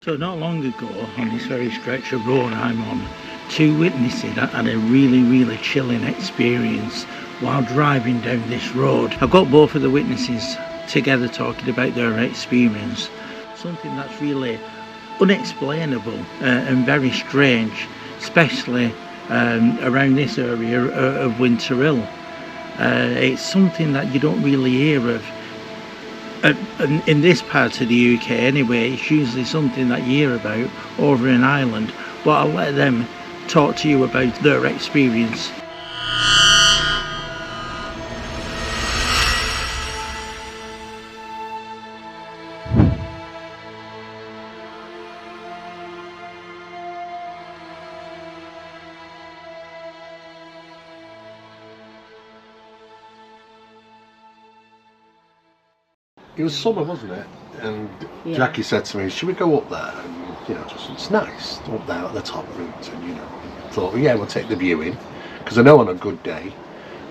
So not long ago, on this very stretch of road I'm on, two witnesses had a really chilling experience while driving down this road. I've got both of the witnesses together talking about their experience, something that's really unexplainable and very strange, especially around this area of Winter Hill. It's something that you don't really hear of. In this part of the UK anyway. It's usually something that you hear about over in Ireland, but I'll let them talk to you about their experience. It was summer, wasn't it? And yeah. Jackie said to me, should we go up there? And, it's nice up there at the top route. And, thought, well, yeah, we'll take the view in. Because I know on a good day,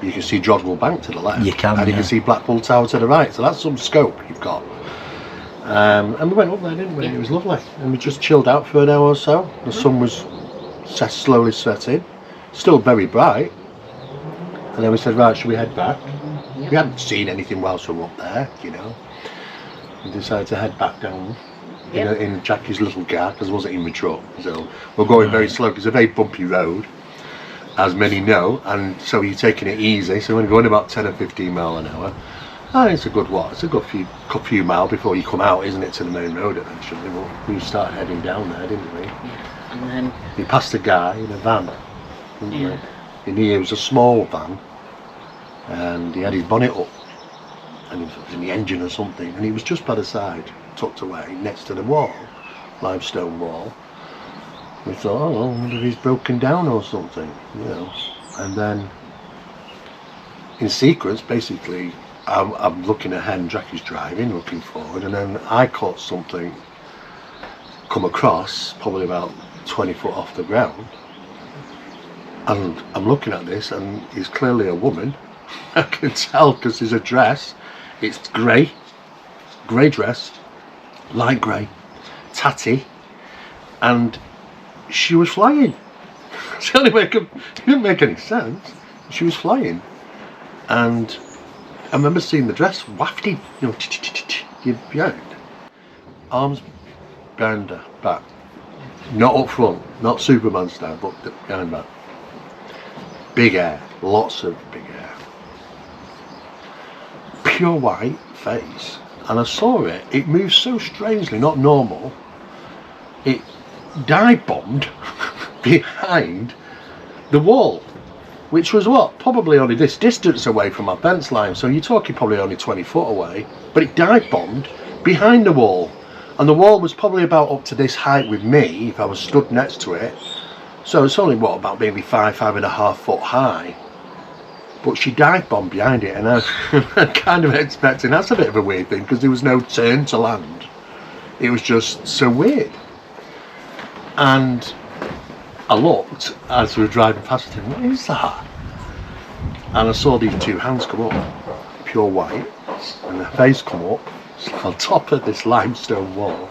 you can see Droghwell Bank to the left. You can, and you can see Blackpool Tower to the right. So that's some scope you've got. And we went up there, didn't we? Yeah. It was lovely. And we just chilled out for an hour or so. The sun was slowly setting. Still very bright. And then we said, right, should we head back? We hadn't seen anything whilst we were up there, We decided to head back down in Jackie's little car because I wasn't in the truck. So we're going very slow because it's a very bumpy road, as many know, and so you're taking it easy. So we're going about 10 or 15 mile an hour. And it's a good It's a good few miles before you come out, isn't it, to the main road eventually. Well, we started heading down there, didn't we? Yeah. And then we passed a guy in a van, didn't we? And he was a small van, and he had his bonnet up. And it was in the engine or something, and he was just by the side, tucked away next to the wall, limestone wall. We thought, oh, well, I wonder if he's broken down or something, And then, in sequence, basically, I'm looking ahead and Jackie's driving, looking forward, and then I caught something come across, probably about 20 foot off the ground, and I'm looking at this, and it's clearly a woman. I can tell because there's a dress. It's grey dress, light grey, tatty, and she was flying. It didn't make any sense. She was flying, and I remember seeing the dress wafted, behind, arms behind her back, not up front, not Superman style, but behind back. Big hair, lots of big hair. Pure white face, and I saw it moved so strangely, not normal. It dive bombed behind the wall, which was probably only this distance away from our fence line, so you're talking probably only 20 foot away, but it dive bombed behind the wall, and the wall was probably about up to this height with me if I was stood next to it, so it's only about maybe 5.5 foot high. But she dive bombed behind it, and I'm kind of expecting, that's a bit of a weird thing because there was no turn to land. It was just so weird. And I looked as we were driving past it, what is that? And I saw these two hands come up, pure white, and their face come up on top of this limestone wall,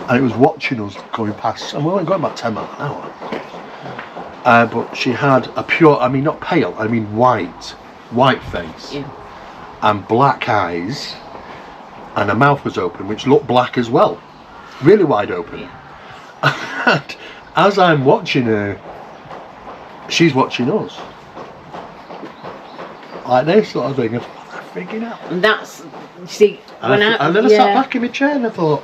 and it was watching us going past, and we were going about 10 miles an hour. But she had a pure, not pale, white face, and black eyes, and her mouth was open, which looked black as well, really wide open. And as I'm watching her, she's watching us, like this sort of thing, and I'm freaking out. And that's, see, when I then I sat back in my chair and I thought.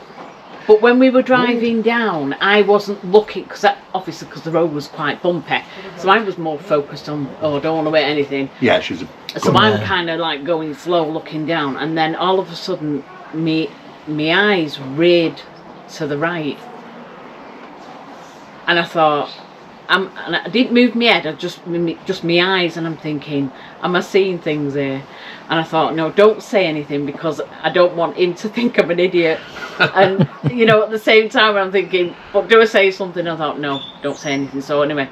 But when we were driving down, I wasn't looking, because the road was quite bumpy, so I was more focused on, I don't want to hit anything. Yeah, she was so I'm kind of like going slow, looking down, and then all of a sudden, me eyes reared to the right, and I thought, and I didn't move my head, I just my eyes, and I'm thinking, am I seeing things here? And I thought, no, don't say anything because I don't want him to think I'm an idiot. And at the same time I'm thinking, but do I say something? I thought, no, don't say anything. So anyway,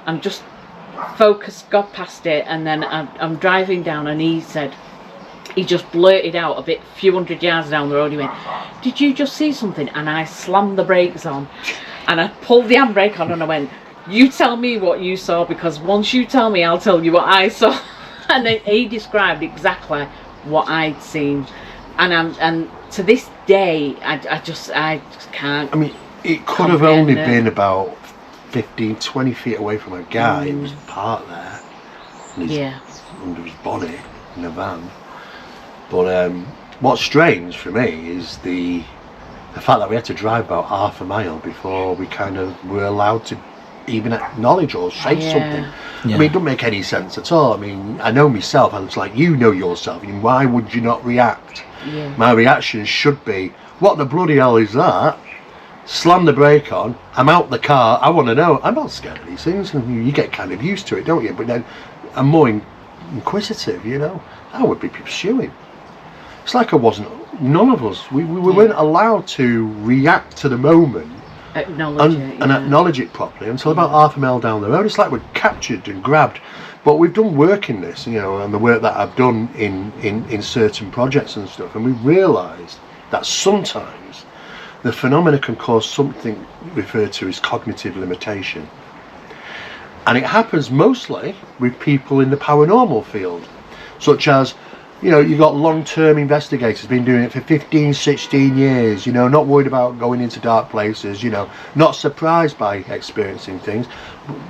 I'm just focused, got past it, and then I'm driving down, and he said, he just blurted out a few hundred yards down the road. He went, "Did you just see something?" And I slammed the brakes on, and I pulled the handbrake on, and I went, "You tell me what you saw, because once you tell me, I'll tell you what I saw." And then he described exactly what I'd seen, and to this day, I just can't. I mean, it could have only been about 15, 20 feet away from a guy who was parked there, under his bonnet in a van. But what's strange for me is the fact that we had to drive about half a mile before we kind of were allowed to even acknowledge or say something. I mean, it doesn't make any sense at all. I mean, I know myself, and it's like, you know yourself, and why would you not react? My reaction should be, what the bloody hell is that? Slam the brake on, I'm out the car, I want to know. I'm not scared of these things, and you get kind of used to it, don't you? But then I'm more inquisitive, you know. I would be pursuing. It's like none of us, we weren't allowed to react to the moment and acknowledge it properly until about half a mile down the road. It's like we're captured and grabbed. But we've done work in this, you know, and the work that I've done in certain projects and stuff, and we've realised that sometimes the phenomena can cause something referred to as cognitive limitation. And it happens mostly with people in the paranormal field, such as, you know, you've got long-term investigators, been doing it for 15, 16 years, you know, not worried about going into dark places, you know, not surprised by experiencing things.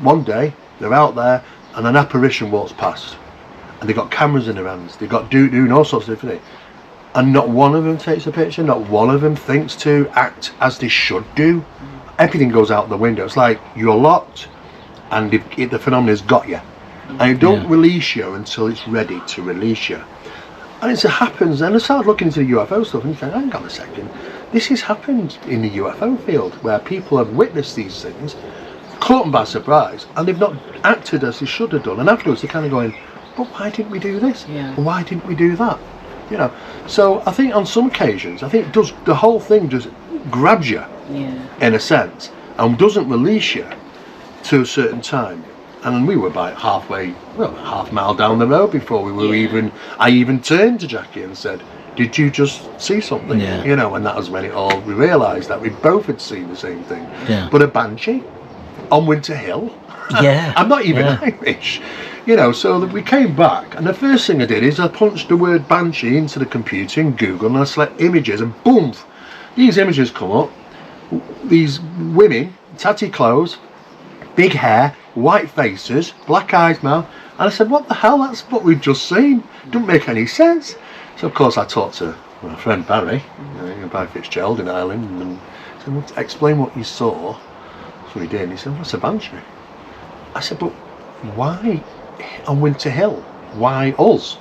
One day, they're out there, and an apparition walks past, and they've got cameras in their hands, they've got doing all sorts of different things, and not one of them takes a picture, not one of them thinks to act as they should do. Everything goes out the window. It's like you're locked, and the phenomena's got you, and it don't release you until it's ready to release you. And it happens, and I started looking into the UFO stuff, and you think, hang on a second, this has happened in the UFO field, where people have witnessed these things, caught them by surprise, and they've not acted as they should have done, and afterwards they're kind of going, but why didn't we do this? Why didn't we do that? You know, so I think on some occasions, I think the whole thing just grabs you, in a sense, and doesn't release you to a certain time. And we were about half a mile down the road before we were I even turned to Jackie and said, "Did you just see something?" You know, and that was when we realised that we both had seen the same thing. But a Banshee on Winter Hill. I'm not even Irish. You know, so we came back, and the first thing I did is I punched the word Banshee into the computer in Google, and I select images, and boom, these images come up. These women, tatty clothes, big hair, white faces, black eyes, mouth, and I said, what the hell, that's what we've just seen. Doesn't make any sense. So of course I talked to my friend Barry, Barry Fitzgerald in Ireland, and said, well, explain what you saw. So he did, and he said, what's a Banshee? I said, but why on Winter Hill? Why us?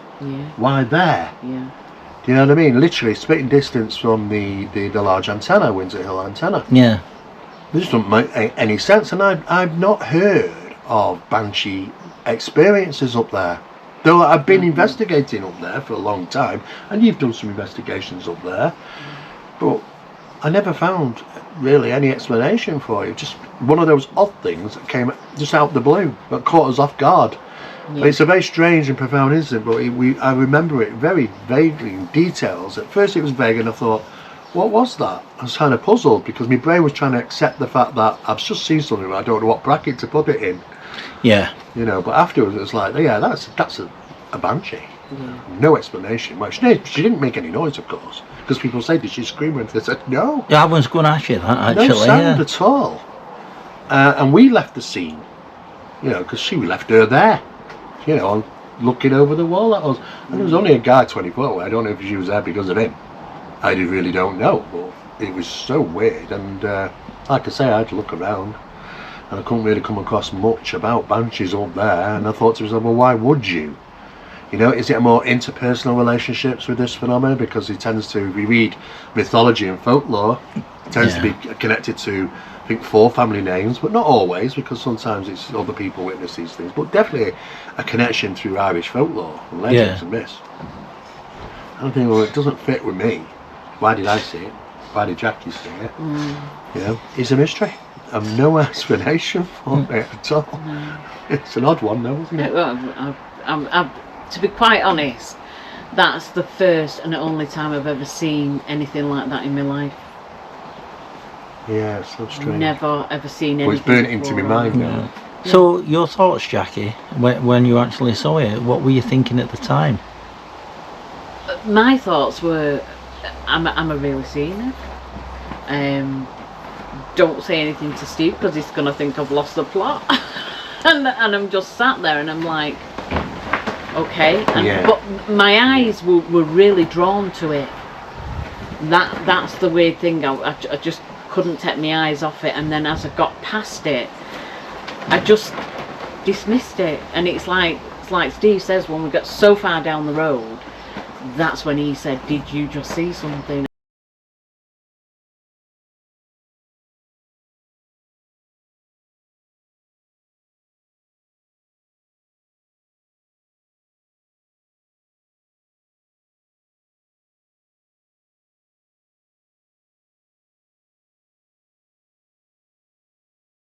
Why there? Do you know what I mean? Literally spitting distance from the large antenna, Winter Hill antenna. This doesn't make any sense, and I've not heard of Banshee experiences up there. Though I've been investigating up there for a long time, and you've done some investigations up there, but I never found really any explanation for it. Just one of those odd things that came just out of the blue, that caught us off guard. It's a very strange and profound incident, but I remember it very vaguely in details. At first it was vague, and I thought, what was that? I was kind of puzzled, because my brain was trying to accept the fact that I've just seen something, but I don't know what bracket to put it in. You know, but afterwards it was like, that's a Banshee. No explanation. Well, she didn't make any noise, of course, because people say, did she scream? And they said, no. I was going to ask you that, actually. No sound at all. And we left the scene, you know, because she left her there, you know, looking over the wall at us. And there was only a guy 20 foot away. I don't know if she was there because of him. I really don't know, but it was so weird. And like I say, I had to look around, and I couldn't really come across much about Banshees up there. And I thought to myself, well, why would you? You know, is it a more interpersonal relationships with this phenomenon? Because it tends to, if we read mythology and folklore, it tends to be connected to, I think, 4 family names, but not always, because sometimes it's other people witness these things. But definitely a connection through Irish folklore and legends and myths. And I think, well, it doesn't fit with me. Why did I see it? Why did Jackie see it? You know, it's a mystery. I've no explanation for it at all. It's an odd one, though, isn't it? Well, to be quite honest, That's the first and only time I've ever seen anything like that in my life. Yeah, it's so strange. Never ever seen anything. Well, it's burnt into my before. mind now. Yeah. So your thoughts, Jackie, when you actually saw it, what were you thinking at the time? My thoughts were, am I really seeing it? Don't say anything to Steve because he's going to think I've lost the plot. and I'm just sat there and I'm like, okay. But my eyes were really drawn to it. That's the weird thing. I just couldn't take my eyes off it. And then as I got past it, I just dismissed it. And it's like Steve says, when we got so far down the road, that's when he said, did you just see something?